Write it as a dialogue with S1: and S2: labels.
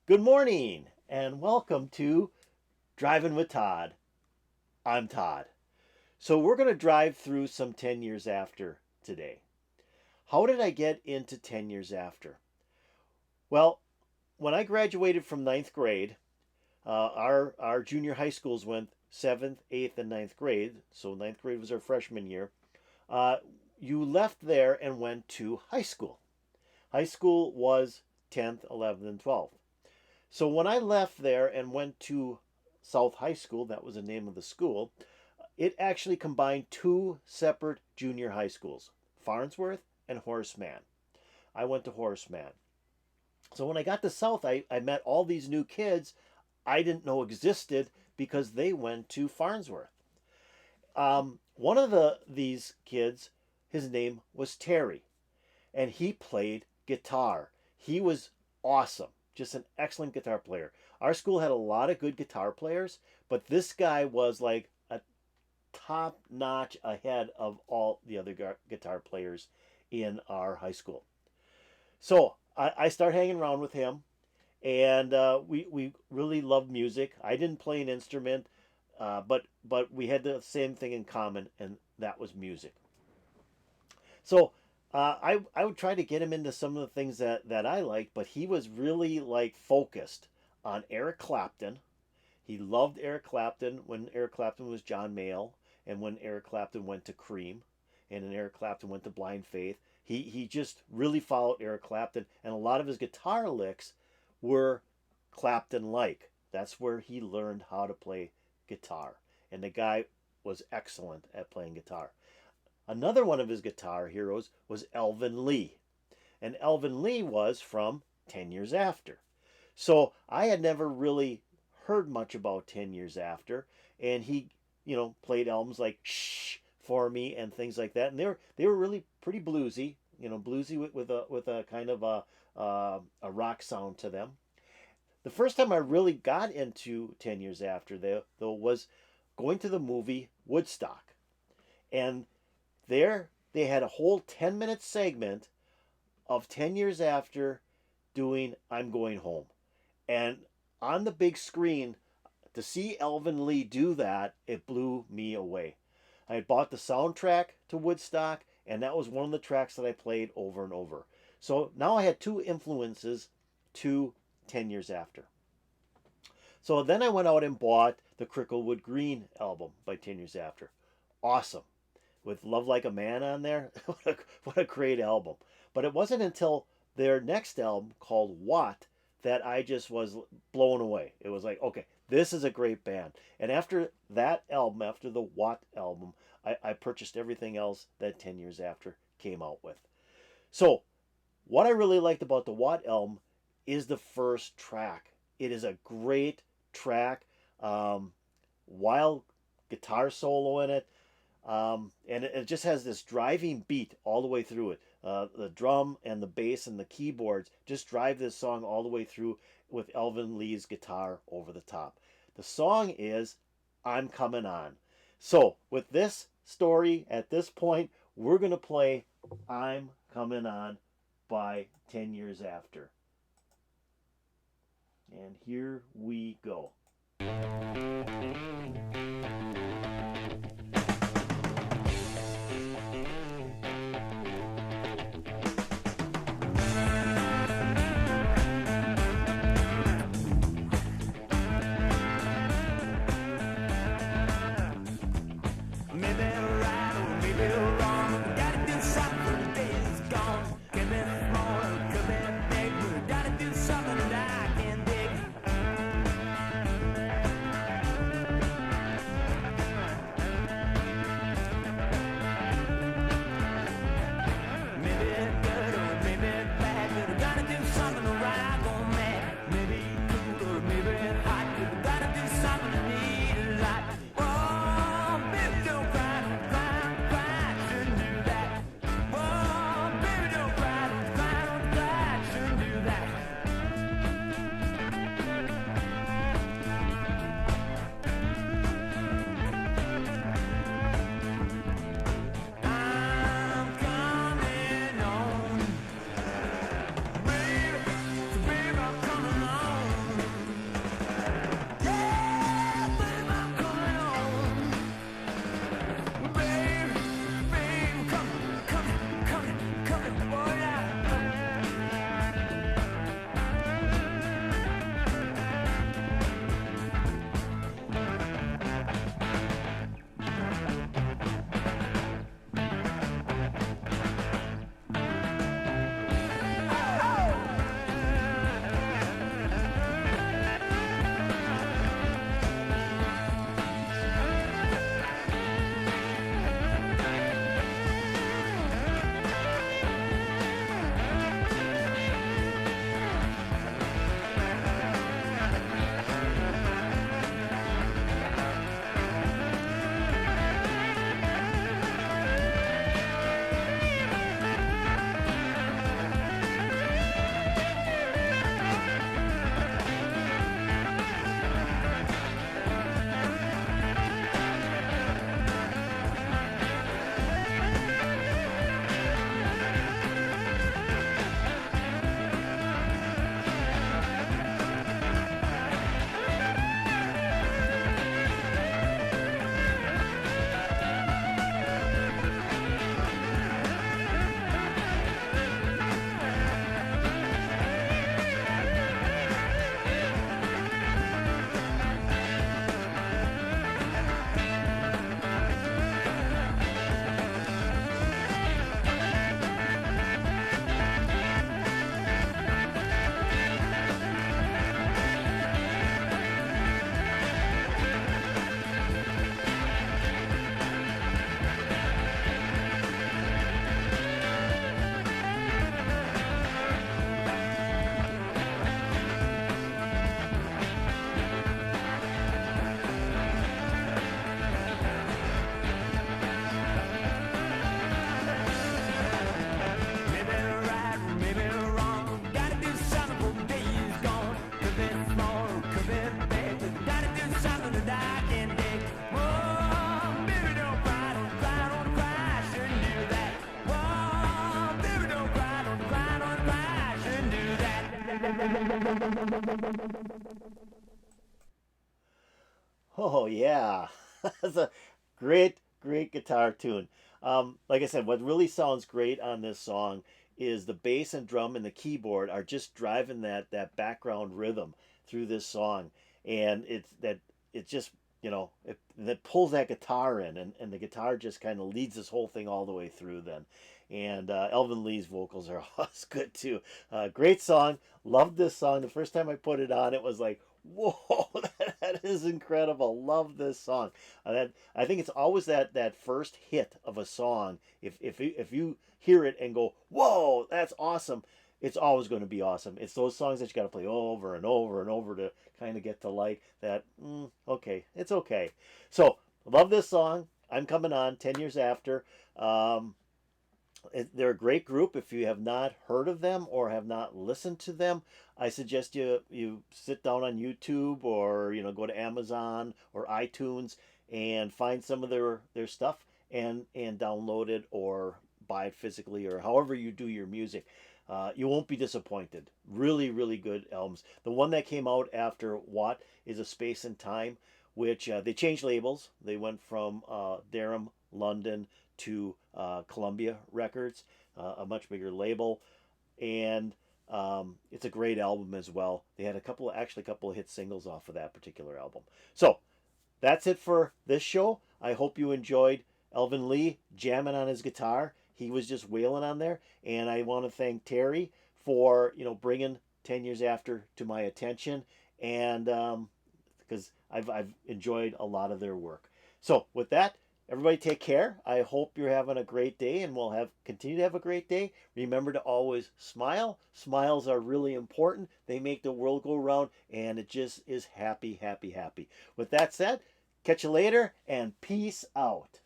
S1: Good morning and welcome to Driving with Todd. I'm Todd. So we're going to drive through some 10 years after today. How did I get into 10 years after? Well, when I graduated from ninth grade, our junior high schools went 7th, 8th, and ninth grade. So ninth grade was our freshman year. Uh, you left there and went to high school. High school was 10th, 11th, and 12th. So when I left there and went to South High School, that was the name of the school, it actually combined two separate junior high schools, Farnsworth and Horace Mann. I went to Horace Mann. So when I got to South, I met all these new kids I didn't know existed because they went to Farnsworth. One of these kids, his name was Terry, and he played guitar. He was awesome. Just an excellent guitar player. Our school had a lot of good guitar players, but this guy was like a top notch ahead of all the other guitar players in our high school. So I start hanging around with him, and we really loved music. I didn't play an instrument, but we had the same thing in common, and that was music. So I would try to get him into some of the things that I liked, but he was really like focused on Eric Clapton. He loved Eric Clapton when Eric Clapton was John Mayall, and when Eric Clapton went to Cream, and then Eric Clapton went to Blind Faith. He just really followed Eric Clapton, and a lot of his guitar licks were Clapton like. That's where he learned how to play guitar, and the guy was excellent at playing guitar. Another one of his guitar heroes was Alvin Lee. And Alvin Lee was from 10 Years After. So I had never really heard much about 10 Years After. And he, played albums like Shh for me and things like that. And they were really pretty bluesy, bluesy with a kind of a rock sound to them. The first time I really got into 10 Years After, though, was going to the movie Woodstock. And there, they had a whole 10-minute segment of 10 years after doing I'm Going Home. And on the big screen, to see Alvin Lee do that, it blew me away. I had bought the soundtrack to Woodstock, and that was one of the tracks that I played over and over. So now I had two influences to 10 years after. So then I went out and bought the Cricklewood Green album by 10 years after. Awesome. With Love Like a Man on there. What a great album. But it wasn't until their next album called What that I just was blown away. It was like, okay, this is a great band. And after that album, after the What album, I purchased everything else that 10 Years After came out with. So what I really liked about the What album is the first track. It is a great track. Wild guitar solo in it. And it just has this driving beat all the way through it. The drum and the bass and the keyboards just drive this song all the way through with Alvin Lee's guitar over the top. The song is I'm Coming On. So with this story at this point, we're going to play I'm Coming On by 10 Years After. And here we go. Oh yeah, that's a great guitar tune. Like I said, what really sounds great on this song is the bass and drum and the keyboard are just driving that background rhythm through this song, and it just that pulls that guitar in, and the guitar just kind of leads this whole thing all the way through. Then, and Alvin Lee's vocals are always good too. Great song. Loved this song. The first time I put it on, it was like, whoa, that is incredible. Love this song. That I think it's always that first hit of a song. If you hear it and go, whoa, that's awesome, it's always going to be awesome. It's those songs that you got to play over and over and over to kind of get to like that. Okay, it's okay. So love this song. I'm coming on 10 years after. Um, they're a great group. If you have not heard of them or have not listened to them, I suggest you sit down on YouTube or go to Amazon or iTunes and find some of their stuff and download it or buy it physically or however you do your music. You won't be disappointed. Really, really good albums. The one that came out after What is a Space and Time, which they changed labels. They went from Durham, London to Columbia Records, a much bigger label, and it's a great album as well. They had actually a couple of hit singles off of that particular album. So that's it for this show. I hope you enjoyed Alvin Lee jamming on his guitar. He was just wailing on there, and I want to thank Terry for bringing 10 years after to my attention, and because I've enjoyed a lot of their work. So with that, everybody take care. I hope you're having a great day, and we'll continue to have a great day. Remember to always smile. Smiles are really important. They make the world go round, and it just is happy, happy, happy. With that said, catch you later, and peace out.